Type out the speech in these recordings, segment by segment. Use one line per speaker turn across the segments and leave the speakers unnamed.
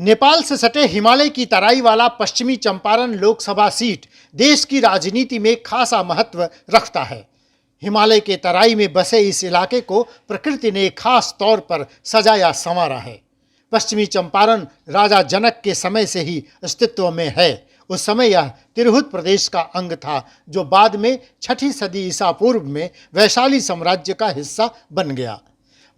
नेपाल से सटे हिमालय की तराई वाला पश्चिमी चंपारण लोकसभा सीट देश की राजनीति में खासा महत्व रखता है। हिमालय के तराई में बसे इस इलाके को प्रकृति ने खास तौर पर सजाया संवारा है। पश्चिमी चंपारण राजा जनक के समय से ही अस्तित्व में है। उस समय यह तिरहुत प्रदेश का अंग था, जो बाद में 6ठी सदी ईसा पूर्व में वैशाली साम्राज्य का हिस्सा बन गया।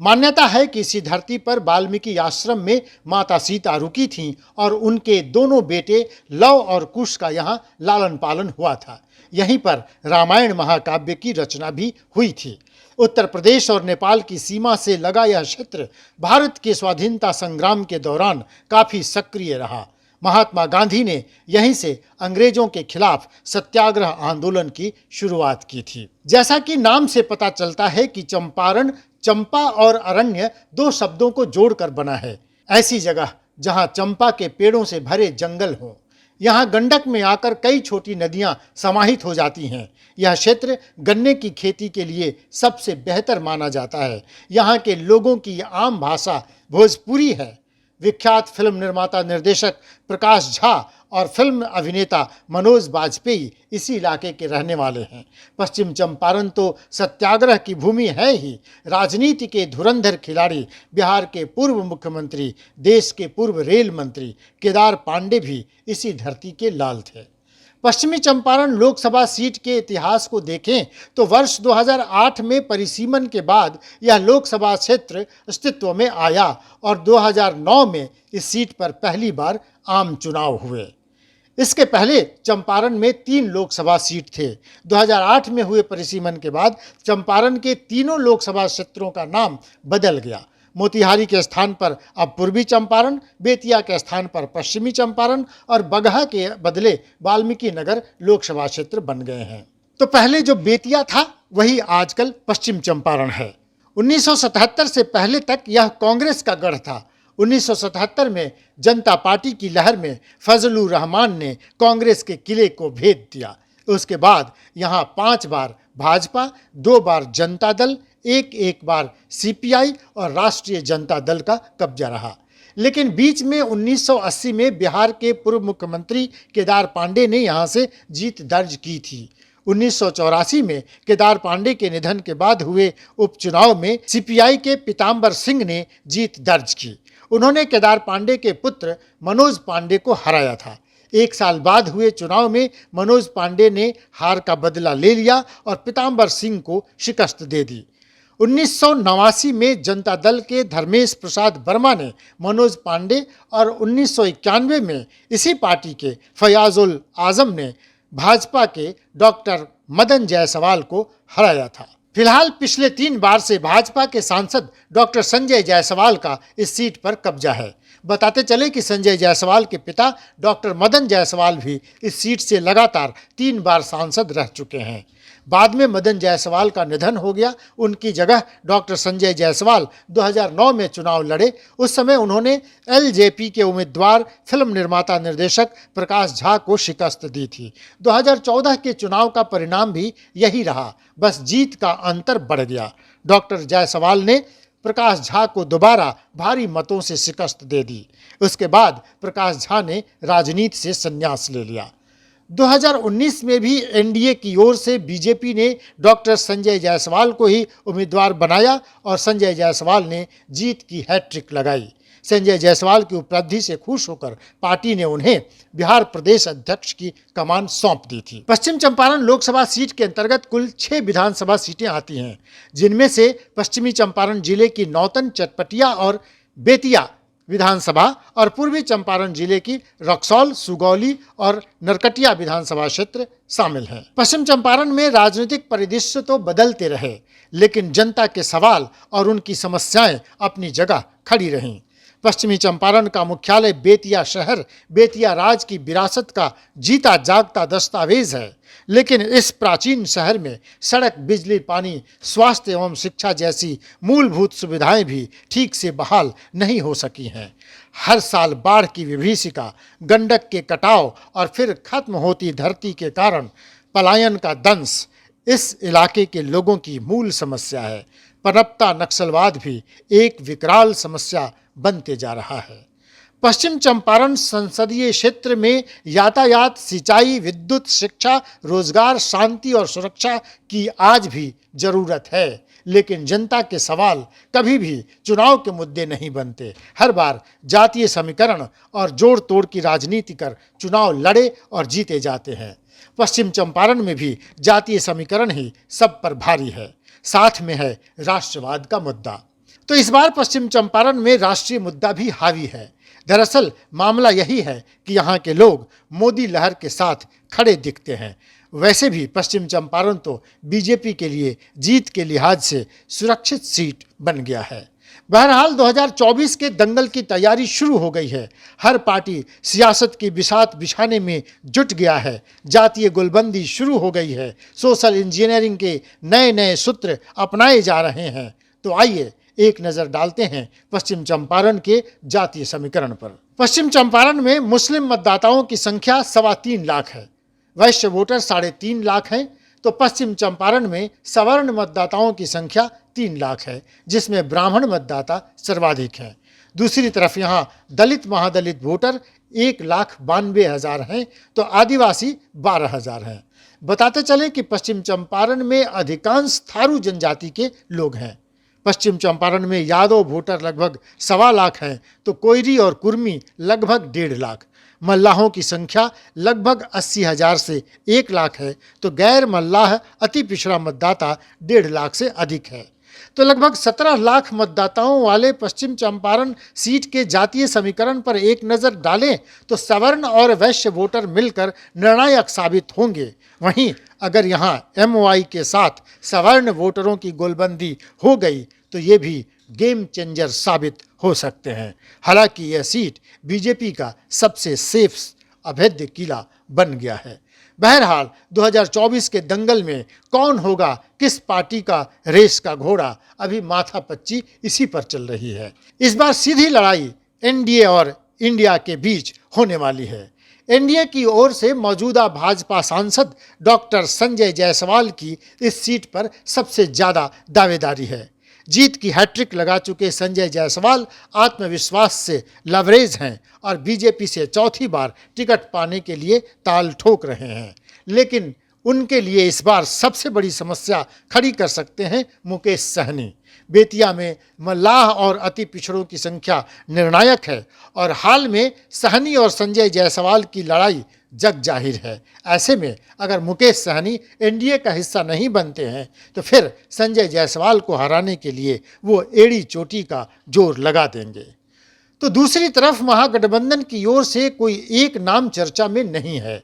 मान्यता है कि इसी धरती पर वाल्मीकि आश्रम में माता सीता रुकी थीं और उनके दोनों बेटे लव और कुश का यहाँ लालन पालन हुआ था। यहीं पर रामायण महाकाव्य की रचना भी हुई थी। उत्तर प्रदेश और नेपाल की सीमा से लगा यह क्षेत्र भारत के स्वाधीनता संग्राम के दौरान काफी सक्रिय रहा। महात्मा गांधी ने यहीं से अंग्रेजों के खिलाफ सत्याग्रह आंदोलन की शुरुआत की थी। जैसा कि नाम से पता चलता है कि चंपारण चंपा और अरण्य दो शब्दों को जोड़कर बना है। ऐसी जगह जहां चंपा के पेड़ों से भरे जंगल हों, यहाँ गंडक में आकर कई छोटी नदियां समाहित हो जाती हैं। यह क्षेत्र गन्ने की खेती के लिए सबसे बेहतर माना जाता है। यहाँ के लोगों की आम भाषा भोजपुरी है। विख्यात फिल्म निर्माता निर्देशक प्रकाश झा और फिल्म अभिनेता मनोज बाजपेयी इसी इलाके के रहने वाले हैं। पश्चिम चंपारण तो सत्याग्रह की भूमि है ही। राजनीति के धुरंधर खिलाड़ी बिहार के पूर्व मुख्यमंत्री, देश के पूर्व रेल मंत्री केदार पांडे भी इसी धरती के लाल थे। पश्चिमी चंपारण लोकसभा सीट के इतिहास को देखें तो वर्ष 2008 में परिसीमन के बाद यह लोकसभा क्षेत्र अस्तित्व में आया और 2009 में इस सीट पर पहली बार आम चुनाव हुए। इसके पहले चंपारण में 3 लोकसभा सीट थे। 2008 में हुए परिसीमन के बाद चंपारण के तीनों लोकसभा क्षेत्रों का नाम बदल गया। मोतिहारी के स्थान पर अब पूर्वी चंपारण, बेतिया के स्थान पर पश्चिमी चंपारण और बगहा के बदले वाल्मीकि नगर लोकसभा क्षेत्र बन गए हैं। तो पहले जो बेतिया था वही आजकल पश्चिम चंपारण है। 1977 से पहले तक यह कांग्रेस का गढ़ था। 1977 में जनता पार्टी की लहर में फजलुर रहमान ने कांग्रेस के किले को भेद दिया। उसके बाद यहाँ 5 बार भाजपा, 2 बार जनता दल, एक बार सीपीआई और राष्ट्रीय जनता दल का कब्जा रहा। लेकिन बीच में 1980 में बिहार के पूर्व मुख्यमंत्री केदार पांडे ने यहाँ से जीत दर्ज की थी। 1984 में केदार पांडे के निधन के बाद हुए उपचुनाव में सीपीआई के पीताम्बर सिंह ने जीत दर्ज की। उन्होंने केदार पांडे के पुत्र मनोज पांडे को हराया था। 1 साल बाद हुए चुनाव में मनोज पांडे ने हार का बदला ले लिया और पीताम्बर सिंह को शिकस्त दे दी। 1989 में जनता दल के धर्मेश प्रसाद वर्मा ने मनोज पांडे और 1991 में इसी पार्टी के फयाजुल आजम ने भाजपा के डॉक्टर मदन जायसवाल को हराया था। फिलहाल पिछले 3 बार से भाजपा के सांसद डॉक्टर संजय जायसवाल का इस सीट पर कब्जा है। बताते चले कि संजय जायसवाल के पिता डॉक्टर मदन जायसवाल भी इस सीट से लगातार 3 बार सांसद रह चुके हैं। बाद में मदन जायसवाल का निधन हो गया। उनकी जगह डॉक्टर संजय जायसवाल 2009 में चुनाव लड़े। उस समय उन्होंने एलजेपी के उम्मीदवार फिल्म निर्माता निर्देशक प्रकाश झा को शिकस्त दी थी। 2014 के चुनाव का परिणाम भी यही रहा, बस जीत का अंतर बढ़ गया। डॉक्टर जायसवाल ने प्रकाश झा को दोबारा भारी मतों से शिकस्त दे दी। उसके बाद प्रकाश झा ने राजनीति से संन्यास ले लिया। 2019 में भी एनडीए की ओर से बीजेपी ने डॉक्टर संजय जायसवाल को ही उम्मीदवार बनाया और संजय जायसवाल ने जीत की हैट्रिक लगाई। संजय जायसवाल की उपलब्धि से खुश होकर पार्टी ने उन्हें बिहार प्रदेश अध्यक्ष की कमान सौंप दी थी। पश्चिम चंपारण लोकसभा सीट के अंतर्गत कुल 6 विधानसभा सीटें आती हैं, जिनमें से पश्चिमी चंपारण जिले की नौतन, चटपटिया और बेतिया विधानसभा और पूर्वी चंपारण जिले की रक्सौल, सुगौली और नरकटिया विधानसभा क्षेत्र शामिल हैं। पश्चिम चंपारण में राजनीतिक परिदृश्य तो बदलते रहे, लेकिन जनता के सवाल और उनकी समस्याएं अपनी जगह खड़ी रहीं। पश्चिमी चंपारण का मुख्यालय बेतिया शहर बेतिया राज की विरासत का जीता जागता दस्तावेज है। लेकिन इस प्राचीन शहर में सड़क, बिजली, पानी, स्वास्थ्य एवं शिक्षा जैसी मूलभूत सुविधाएं भी ठीक से बहाल नहीं हो सकी हैं। हर साल बाढ़ की विभीषिका, गंडक के कटाव और फिर खत्म होती धरती के कारण पलायन का दंश इस इलाके के लोगों की मूल समस्या है। पनपता नक्सलवाद भी एक विकराल समस्या बनते जा रहा है। पश्चिम चंपारण संसदीय क्षेत्र में यातायात, सिंचाई, विद्युत, शिक्षा, रोजगार, शांति और सुरक्षा की आज भी जरूरत है, लेकिन जनता के सवाल कभी भी चुनाव के मुद्दे नहीं बनते। हर बार जातीय समीकरण और जोड़ तोड़ की राजनीति कर चुनाव लड़े और जीते जाते हैं। पश्चिम चंपारण में भी जातीय समीकरण ही सब पर भारी है, साथ में है राष्ट्रवाद का मुद्दा। तो इस बार पश्चिम चंपारण में राष्ट्रीय मुद्दा भी हावी है। दरअसल मामला यही है कि यहाँ के लोग मोदी लहर के साथ खड़े दिखते हैं। वैसे भी पश्चिम चंपारण तो बीजेपी के लिए जीत के लिहाज से सुरक्षित सीट बन गया है। बहरहाल 2024 के दंगल की तैयारी शुरू हो गई है। हर पार्टी सियासत की बिसात बिछाने में जुट गया है। जातीय गोलबंदी शुरू हो गई है। सोशल इंजीनियरिंग के नए नए सूत्र अपनाए जा रहे हैं। तो आइए एक नज़र डालते हैं पश्चिम चंपारण के जातीय समीकरण पर। पश्चिम चंपारण में मुस्लिम मतदाताओं की संख्या 3.25 लाख है। वैश्य वोटर 3.5 लाख हैं। तो पश्चिम चंपारण में सवर्ण मतदाताओं की संख्या 3 लाख है, जिसमें ब्राह्मण मतदाता सर्वाधिक हैं। दूसरी तरफ यहाँ दलित महादलित वोटर 1,92,000 हैं, तो आदिवासी 12,000 हैं। बताते चले कि पश्चिम चंपारण में अधिकांश थारू जनजाति के लोग हैं। पश्चिम चंपारण में यादव वोटर लगभग 1.25 लाख हैं, तो कोयरी और कुर्मी लगभग 1.5 लाख। मल्लाहों की संख्या लगभग 80,000 से 1 लाख है, तो गैर मल्लाह अति पिछड़ा मतदाता 1.5 लाख से अधिक है। तो लगभग 17 लाख मतदाताओं वाले पश्चिम चंपारण सीट के जातीय समीकरण पर एक नज़र डालें तो सवर्ण और वैश्य वोटर मिलकर निर्णायक साबित होंगे। वहीं अगर यहाँ एमओआई के साथ सवर्ण वोटरों की गोलबंदी हो गई तो ये भी गेम चेंजर साबित हो सकते हैं। हालांकि यह सीट बीजेपी का सबसे सेफ अभेद्य किला बन गया है। बहरहाल 2024 के दंगल में कौन होगा किस पार्टी का रेस का घोड़ा, अभी माथापच्ची इसी पर चल रही है। इस बार सीधी लड़ाई एनडीए और इंडिया के बीच होने वाली है। एनडीए की ओर से मौजूदा भाजपा सांसद डॉक्टर संजय जायसवाल की इस सीट पर सबसे ज़्यादा दावेदारी है। जीत की हैट्रिक लगा चुके संजय जायसवाल आत्मविश्वास से लवरेज हैं और बीजेपी से चौथी बार टिकट पाने के लिए ताल ठोक रहे हैं। लेकिन उनके लिए इस बार सबसे बड़ी समस्या खड़ी कर सकते हैं मुकेश सहनी। बेतिया में मल्लाह और अति पिछड़ों की संख्या निर्णायक है और हाल में सहनी और संजय जायसवाल की लड़ाई जग जाहिर है। ऐसे में अगर मुकेश सहनी एनडीए का हिस्सा नहीं बनते हैं तो फिर संजय जायसवाल को हराने के लिए वो एड़ी चोटी का जोर लगा देंगे। तो दूसरी तरफ महागठबंधन की ओर से कोई एक नाम चर्चा में नहीं है।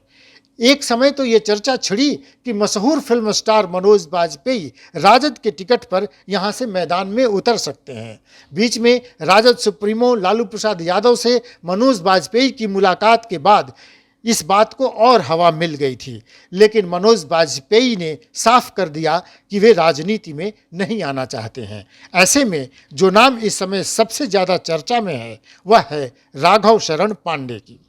एक समय तो ये चर्चा छिड़ी कि मशहूर फिल्म स्टार मनोज बाजपेयी राजद के टिकट पर यहाँ से मैदान में उतर सकते हैं। बीच में राजद सुप्रीमो लालू प्रसाद यादव से मनोज बाजपेयी की मुलाकात के बाद इस बात को और हवा मिल गई थी, लेकिन मनोज बाजपेयी ने साफ कर दिया कि वे राजनीति में नहीं आना चाहते हैं। ऐसे में जो नाम इस समय सबसे ज़्यादा चर्चा में है वह है राघव शरण पांडे की।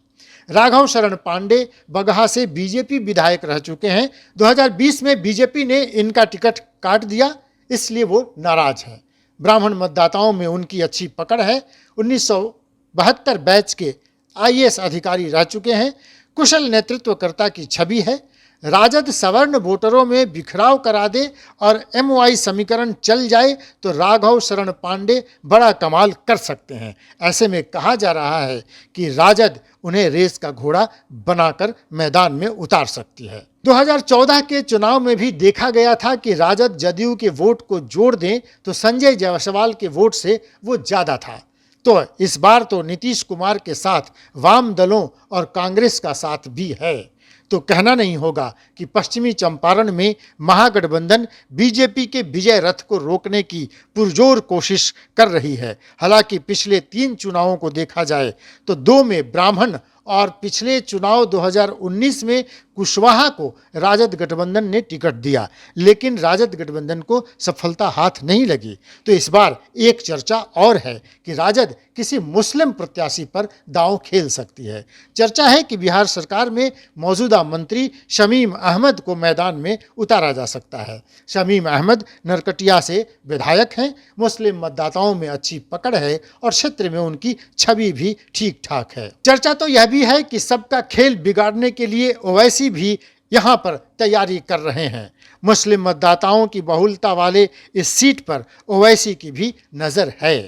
राघव शरण पांडे बगहा से बीजेपी विधायक रह चुके हैं। 2020 में बीजेपी ने इनका टिकट काट दिया, इसलिए वो नाराज हैं। ब्राह्मण मतदाताओं में उनकी अच्छी पकड़ है। 1972 बैच के आईएएस अधिकारी रह चुके हैं। कुशल नेतृत्वकर्ता की छवि है। राजद सवर्ण वोटरों में बिखराव करा दे और एमओआई समीकरण चल जाए तो राघव शरण पांडे बड़ा कमाल कर सकते हैं। ऐसे में कहा जा रहा है कि राजद उन्हें रेस का घोड़ा बनाकर मैदान में उतार सकती है। 2014 के चुनाव में भी देखा गया था कि राजद जदयू के वोट को जोड़ दें तो संजय जायसवाल के वोट से वो ज़्यादा था। तो इस बार तो नीतीश कुमार के साथ वाम दलों और कांग्रेस का साथ भी है। तो कहना नहीं होगा कि पश्चिमी चंपारण में महागठबंधन बीजेपी के विजय रथ को रोकने की पुरजोर कोशिश कर रही है। हालांकि पिछले 3 चुनावों को देखा जाए तो 2 में ब्राह्मण और पिछले चुनाव 2019 में कुशवाहा को राजद गठबंधन ने टिकट दिया, लेकिन राजद गठबंधन को सफलता हाथ नहीं लगी। तो इस बार एक चर्चा और है कि राजद किसी मुस्लिम प्रत्याशी पर दांव खेल सकती है। चर्चा है कि बिहार सरकार में मौजूदा मंत्री शमीम अहमद को मैदान में उतारा जा सकता है। शमीम अहमद नरकटिया से विधायक हैं, मुस्लिम मतदाताओं में अच्छी पकड़ है और क्षेत्र में उनकी छवि भी ठीक ठाक है। चर्चा तो यह भी है कि सबका खेल बिगाड़ने के लिए ओवैसी भी यहां पर तैयारी कर रहे हैं। मुस्लिम मतदाताओं की बहुलता वाले इस सीट पर ओवैसी की भी नजर है।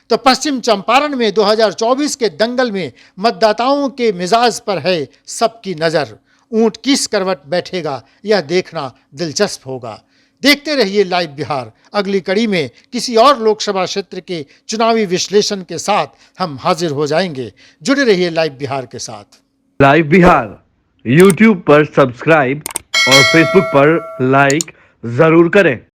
तो पश्चिम चंपारण में 2024 के दंगल में मतदाताओं के मिजाज पर है सबकी नजर। ऊंट किस करवट बैठेगा यह देखना दिलचस्प होगा। देखते रहिए लाइव बिहार। अगली कड़ी में किसी और लोकसभा क्षेत्र के चुनावी विश्लेषण के साथ हम हाजिर हो जाएंगे। जुड़े रहिए लाइव बिहार के साथ।
लाइव बिहार यूट्यूब पर सब्सक्राइब और फेसबुक पर लाइक जरूर करें।